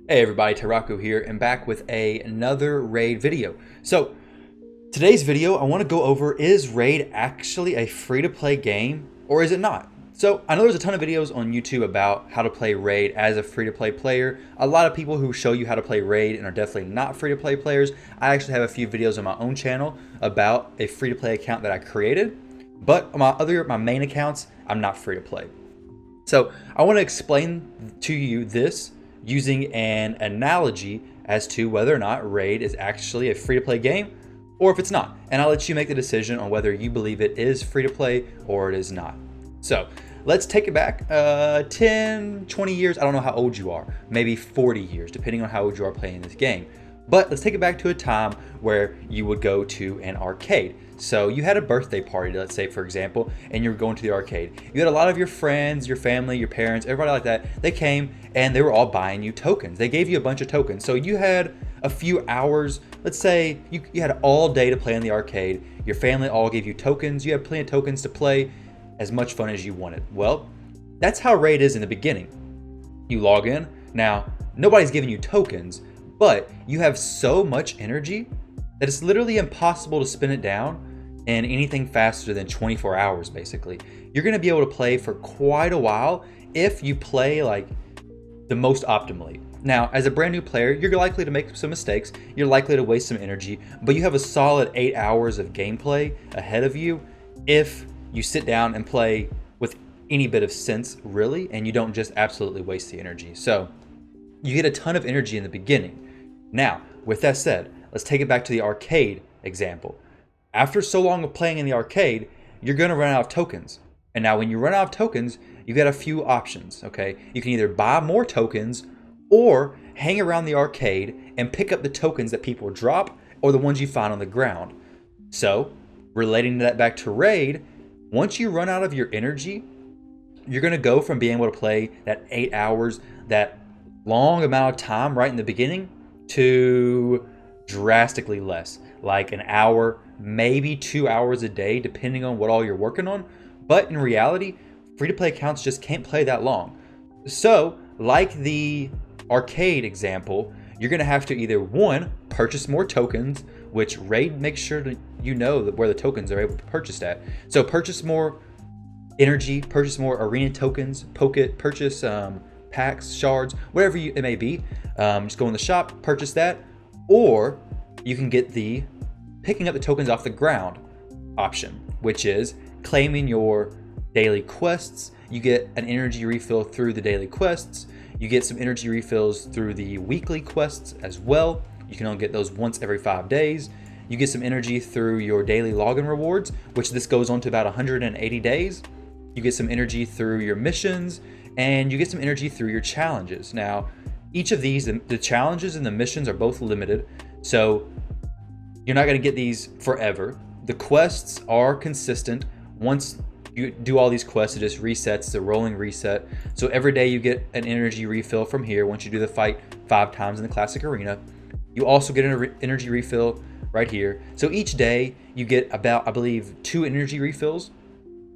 Hey everybody, Taraku here and back with another Raid video. So today's video I want to go over, is Raid actually a free-to-play game or is it not? So I know there's a ton of videos on YouTube about how to play Raid as a free-to-play player. A lot of people who show you how to play Raid and are definitely not free-to-play players. I actually have a few videos on my own channel about a free-to-play account that I created, but on my main accounts, I'm not free-to-play. So I want to explain to you this using an analogy as to whether or not Raid is actually a free-to-play game or if it's not. And I'll let you make the decision on whether you believe it is free-to-play or it is not. So let's take it back 10, 20 years. I don't know how old you are, maybe 40 years, depending on how old you are playing this game. But let's take it back to a time where you would go to an arcade. So you had a birthday party, let's say, for example, and you were going to the arcade. You had a lot of your friends, your family, your parents, everybody like that. They came and they were all buying you tokens. They gave you a bunch of tokens. So you had a few hours, let's say you had all day to play in the arcade. Your family all gave you tokens. You had plenty of tokens to play as much fun as you wanted. Well, that's how Raid is in the beginning. You log in. Now, nobody's giving you tokens, but you have so much energy that it's literally impossible to spin it down in anything faster than 24 hours, basically. You're gonna be able to play for quite a while if you play like the most optimally. Now, as a brand new player, you're likely to make some mistakes, you're likely to waste some energy, but you have a solid 8 hours of gameplay ahead of you if you sit down and play with any bit of sense, really, and you don't just absolutely waste the energy. So you get a ton of energy in the beginning. Now, with that said, let's take it back to the arcade example. After so long of playing in the arcade, you're gonna run out of tokens. And now when you run out of tokens, you got a few options, okay? You can either buy more tokens or hang around the arcade and pick up the tokens that people drop or the ones you find on the ground. So, relating that back to Raid, once you run out of your energy, you're gonna go from being able to play that 8 hours, that long amount of time right in the beginning, to drastically less, like an hour, maybe 2 hours a day, depending on what all you're working on. But in reality, free-to-play accounts just can't play that long. So, like the arcade example, you're gonna have to either, one, purchase more tokens, which Raid makes sure that you know where the tokens are able to purchase at. So purchase more energy, purchase more arena tokens, purchase packs, shards, whatever it may be. Just go in the shop, purchase that, or you can get the picking up the tokens off the ground option, which is claiming your daily quests. You get an energy refill through the daily quests. You get some energy refills through the weekly quests as well. You can only get those once every 5 days. You get some energy through your daily login rewards, which this goes on to about 180 days. You get some energy through your missions, and you get some energy through your challenges. Now, each of these, the challenges and the missions are both limited, so you're not going to get these forever. The quests are consistent. Once you do all these quests, it just resets, the rolling reset. So every day you get an energy refill from here once you do the fight 5 times in the classic arena. You also get an energy refill right here. So each day you get about, I believe, 2 energy refills,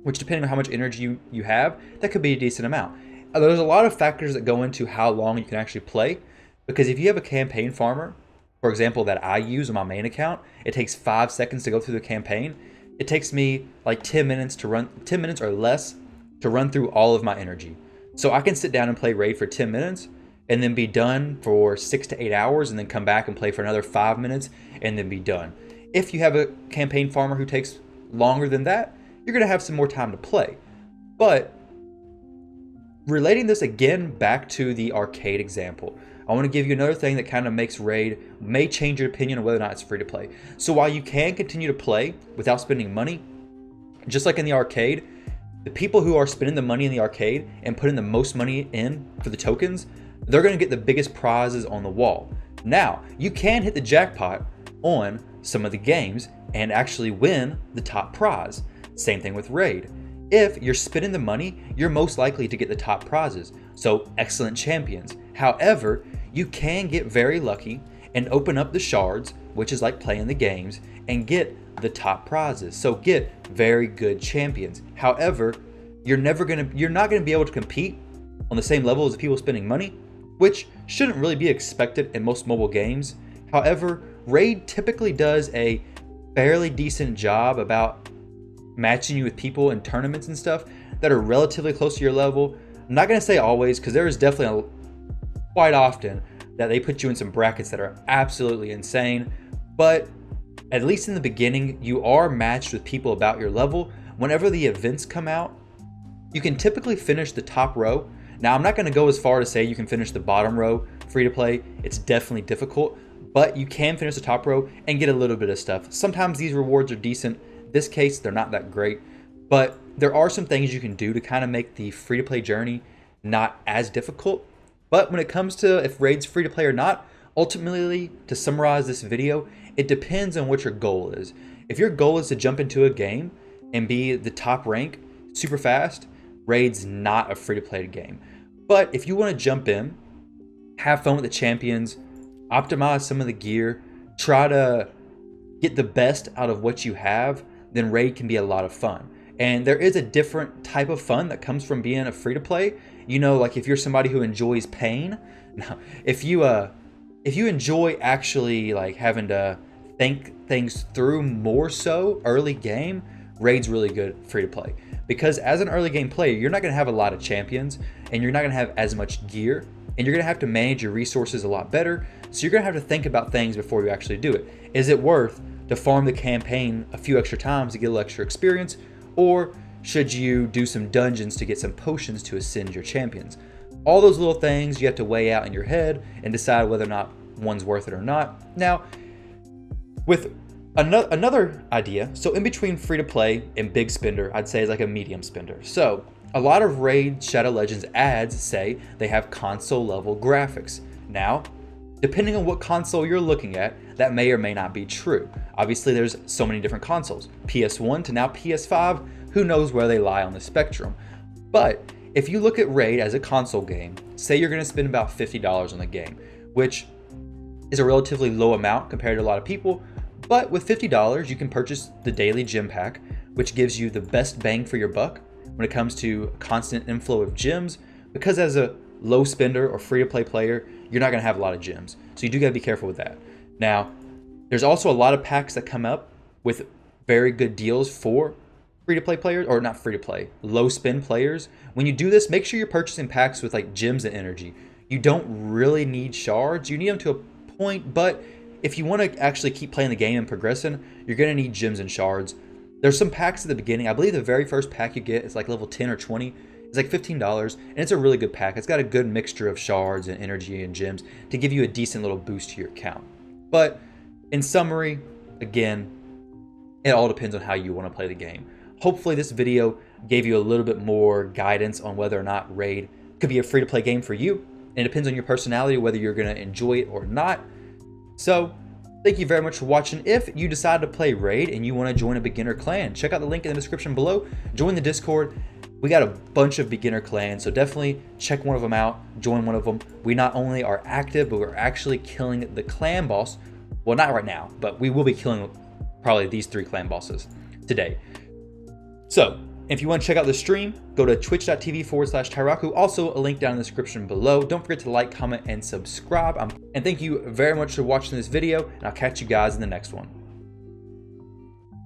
which depending on how much energy you have, that could be a decent amount. There's a lot of factors that go into how long you can actually play, because if you have a campaign farmer, for example, that I use on my main account, it takes 5 seconds to go through the campaign. It takes me like 10 minutes or less to run through all of my energy. So I can sit down and play Raid for 10 minutes and then be done for 6 to 8 hours and then come back and play for another 5 minutes and then be done. If you have a campaign farmer who takes longer than that, you're gonna have some more time to play. But relating this again back to the arcade example, I want to give you another thing that kind of makes Raid, may change your opinion on whether or not it's free to play. So while you can continue to play without spending money, just like in the arcade, the people who are spending the money in the arcade and putting the most money in for the tokens, they're going to get the biggest prizes on the wall. Now, you can hit the jackpot on some of the games and actually win the top prize. Same thing with Raid. If you're spending the money, you're most likely to get the top prizes. So excellent champions. However, you can get very lucky and open up the shards, which is like playing the games, and get the top prizes. So get very good champions. However, you're not gonna be able to compete on the same level as the people spending money which shouldn't really be expected in most mobile games. However, Raid typically does a fairly decent job about matching you with people in tournaments and stuff that are relatively close to your level. I'm not going to say always, because there is definitely quite often that they put you in some brackets that are absolutely insane, but at least in the beginning, you are matched with people about your level. Whenever the events come out, you can typically finish the top row. Now, I'm not going to go as far to say you can finish the bottom row free to play. It's definitely difficult, but you can finish the top row and get a little bit of stuff. Sometimes these rewards are decent. In this case, they're not that great, but there are some things you can do to kind of make the free to play journey not as difficult. But when it comes to if Raid's free to play or not, ultimately, to summarize this video, it depends on what your goal is. If your goal is to jump into a game and be the top rank super fast, Raid's not a free-to-play game. But if you want to jump in, have fun with the champions, optimize some of the gear, try to get the best out of what you have, then Raid can be a lot of fun. And there is a different type of fun that comes from being a free-to-play. You know, like if you're somebody who enjoys pain, if you enjoy actually like having to think things through more so early game, Raid's really good free to play. Because as an early game player, you're not going to have a lot of champions and you're not going to have as much gear and you're going to have to manage your resources a lot better. So you're going to have to think about things before you actually do it. Is it worth to farm the campaign a few extra times to get a little extra experience? Or should you do some dungeons to get some potions to ascend your champions? All those little things you have to weigh out in your head and decide whether or not one's worth it or not. Now, with another idea, so in between free to play and big spender, I'd say is like a medium spender. So a lot of Raid Shadow Legends ads say they have console level graphics. Now, depending on what console you're looking at, that may or may not be true. Obviously, there's so many different consoles, PS1 to now PS5, who knows where they lie on the spectrum. But if you look at Raid as a console game, say you're going to spend about $50 on the game, which is a relatively low amount compared to a lot of people, but with $50, you can purchase the daily gem pack, which gives you the best bang for your buck when it comes to constant inflow of gems, because as a low spender or free-to-play player, you're not going to have a lot of gems. So you do got to be careful with that. Now, there's also a lot of packs that come up with very good deals for free-to-play players, or not free-to-play, low-spend players. When you do this, make sure you're purchasing packs with like gems and energy. You don't really need shards. You need them to a point, but if you want to actually keep playing the game and progressing, you're going to need gems and shards. There's some packs at the beginning. I believe the very first pack you get is like level 10 or 20. It's like $15, and it's a really good pack. It's got a good mixture of shards and energy and gems to give you a decent little boost to your account. But in summary, again, it all depends on how you want to play the game. Hopefully this video gave you a little bit more guidance on whether or not Raid could be a free-to-play game for you. And it depends on your personality, whether you're going to enjoy it or not. So, thank you very much for watching. If you decide to play Raid and you want to join a beginner clan, check out the link in the description below. Join the Discord. We got a bunch of beginner clans, so definitely check one of them out. Join one of them. We not only are active, but we're actually killing the clan boss. Well, not right now, but we will be killing probably these 3 clan bosses today. So, if you want to check out the stream, go to twitch.tv/Tyraku. Also, a link down in the description below. Don't forget to like, comment, and subscribe. And thank you very much for watching this video, and I'll catch you guys in the next one.